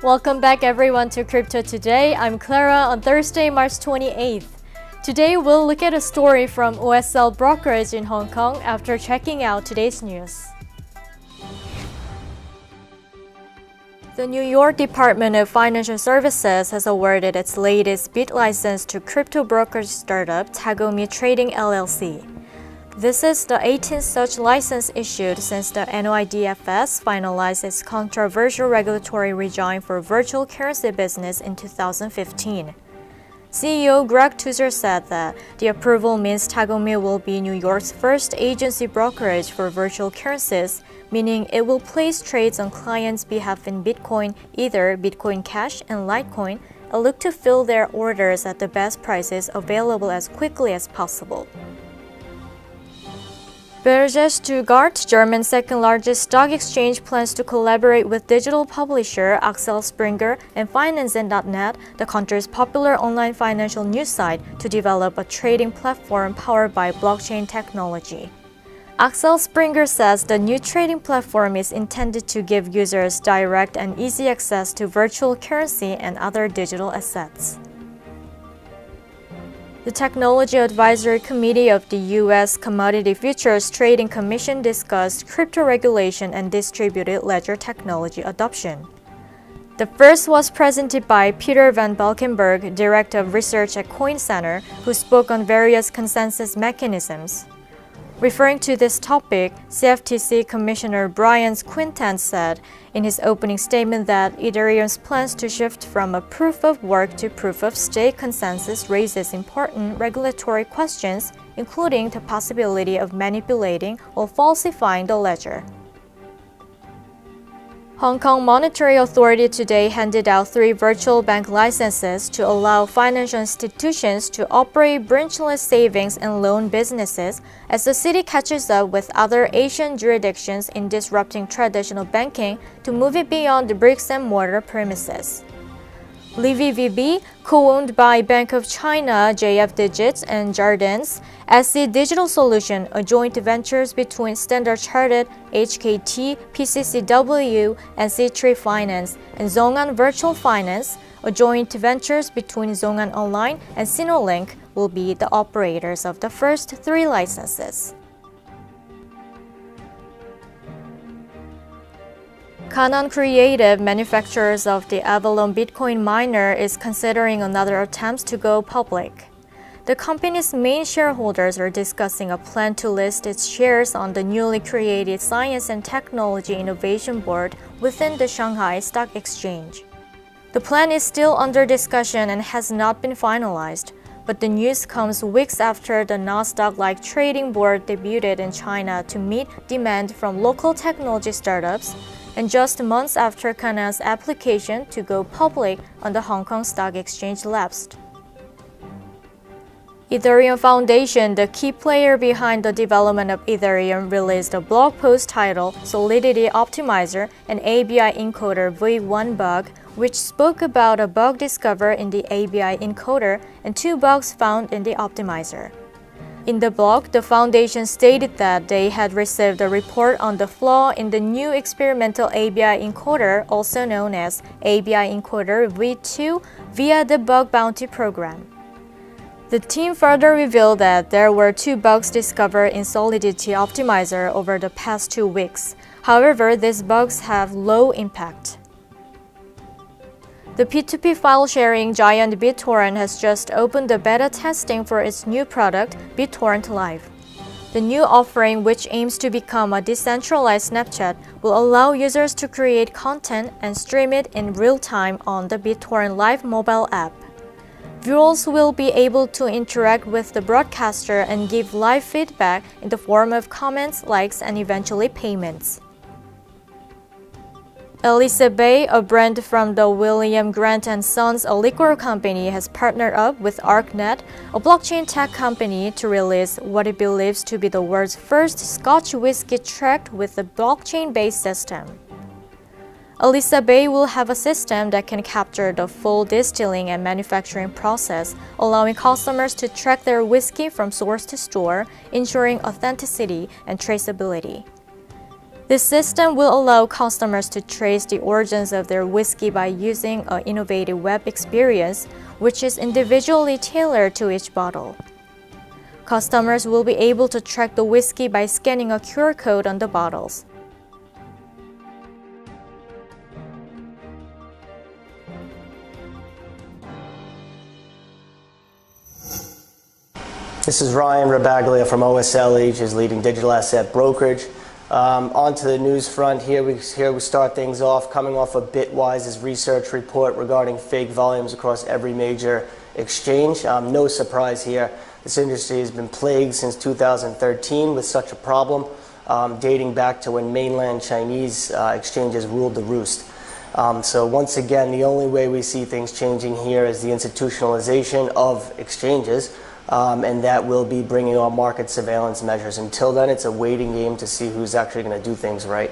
Welcome back everyone to Crypto Today. I'm Clara on Thursday, March 28th. Today we'll look at a story from OSL Brokerage in Hong Kong after checking out today's news. The New York Department of Financial Services has awarded its latest BIT license to crypto brokerage startup Tagomi Trading LLC. This is the 18th such license issued since the NYDFS finalized its controversial regulatory regime for virtual currency business in 2015. CEO Greg Tuser said that the approval means Tagomi will be New York's first agency brokerage for virtual currencies, meaning it will place trades on clients' behalf in Bitcoin, Ether, Bitcoin Cash, and Litecoin, and look to fill their orders at the best prices available as quickly as possible. Börse Stuttgart, German's second-largest stock exchange, plans to collaborate with digital publisher Axel Springer and Finanzen.net, the country's popular online financial news site, to develop a trading platform powered by blockchain technology. Axel Springer says the new trading platform is intended to give users direct and easy access to virtual currency and other digital assets. The Technology Advisory Committee of the U.S. Commodity Futures Trading Commission discussed crypto regulation and distributed ledger technology adoption. The first was presented by Peter Van Valkenburg, Director of Research at Coin Center, who spoke on various consensus mechanisms. Referring to this topic, CFTC Commissioner Brian Quintan said in his opening statement that Ethereum's plans to shift from a proof-of-work to proof-of-stake consensus raises important regulatory questions, including the possibility of manipulating or falsifying the ledger. Hong Kong Monetary Authority today handed out 3 virtual bank licenses to allow financial institutions to operate branchless savings and loan businesses as the city catches up with other Asian jurisdictions in disrupting traditional banking to move it beyond the bricks-and-mortar premises. LiviVB, co-owned by Bank of China, JF Digits, and Jardins, SC Digital Solution, a joint venture between Standard Chartered, HKT, PCCW, and C3 Finance, and Zongan Virtual Finance, a joint venture between Zongan Online and Sinolink, will be the operators of the first 3 licenses. Canaan Creative, manufacturers of the Avalon Bitcoin miner, is considering another attempt to go public. The company's main shareholders are discussing a plan to list its shares on the newly created Science and Technology Innovation Board within the Shanghai Stock Exchange. The plan is still under discussion and has not been finalized, but the news comes weeks after the Nasdaq-like trading board debuted in China to meet demand from local technology startups, and just months after Canaan's application to go public on the Hong Kong Stock Exchange lapsed. Ethereum Foundation, the key player behind the development of Ethereum, released a blog post titled Solidity Optimizer and ABI Encoder V1 bug, which spoke about a bug discovered in the ABI encoder and 2 bugs found in the optimizer. In the blog, the foundation stated that they had received a report on the flaw in the new experimental ABI encoder, also known as ABI encoder V2, via the bug bounty program. The team further revealed that there were 2 bugs discovered in Solidity Optimizer over the past 2 weeks. However, these bugs have low impact. The P2P file-sharing giant BitTorrent has just opened the beta testing for its new product, BitTorrent Live. The new offering, which aims to become a decentralized Snapchat, will allow users to create content and stream it in real time on the BitTorrent Live mobile app. Viewers will be able to interact with the broadcaster and give live feedback in the form of comments, likes, and eventually payments. Elisa Bay, a brand from the William Grant & Sons, a liquor company, has partnered up with ArcNet, a blockchain tech company, to release what it believes to be the world's first Scotch whiskey tracked with a blockchain-based system. Elisa Bay will have a system that can capture the full distilling and manufacturing process, allowing customers to track their whiskey from source to store, ensuring authenticity and traceability. This system will allow customers to trace the origins of their whiskey by using an innovative web experience, which is individually tailored to each bottle. Customers will be able to track the whiskey by scanning a QR code on the bottles. This is Ryan Rabaglia from OSL, Asia's leading digital asset brokerage. On to the news front. Here we start things off, coming off of Bitwise's research report regarding fake volumes across every major exchange. No surprise here. This industry has been plagued since 2013 with such a problem, dating back to when mainland Chinese exchanges ruled the roost. So once again, the only way we see things changing here is the institutionalization of exchanges. And that will be bringing on market surveillance measures. Until then, it's a waiting game to see who's actually going to do things right.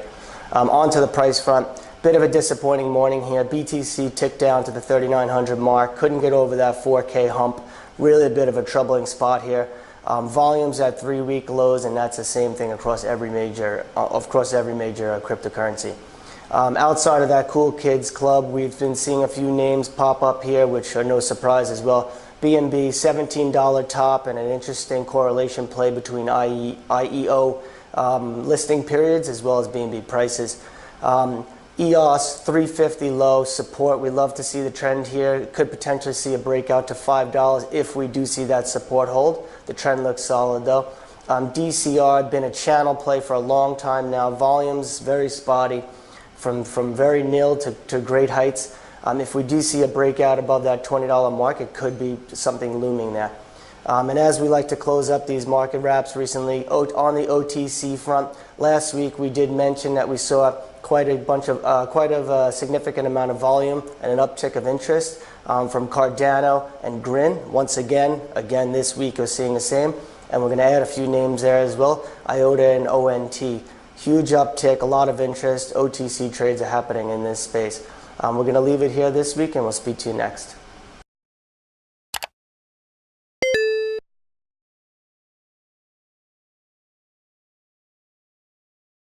On to the price front. Bit of a disappointing morning here. BTC ticked down to the 3,900 mark. Couldn't get over that 4K hump. Really a bit of a troubling spot here. Volumes at 3-week lows, and that's the same thing across every major cryptocurrency. Outside of that cool kids club, we've been seeing a few names pop up here, which are no surprise as well. BNB, $17 top, and an interesting correlation play between IEO listing periods as well as BNB prices. EOS, $350 low, support. We love to see the trend here. Could potentially see a breakout to $5 if we do see that support hold. The trend looks solid though. DCR, been a channel play for a long time now. Volumes very spotty, from very nil to great heights. If we do see a breakout above that $20 mark, it could be something looming there. And as we like to close up these market wraps recently, on the OTC front, last week we did mention that we saw quite a significant amount of volume and an uptick of interest from Cardano and Grin. Once again this week we're seeing the same, and we're going to add a few names there as well. IOTA and ONT. Huge uptick, a lot of interest. OTC trades are happening in this space. We're going to leave it here this week, and we'll speak to you next.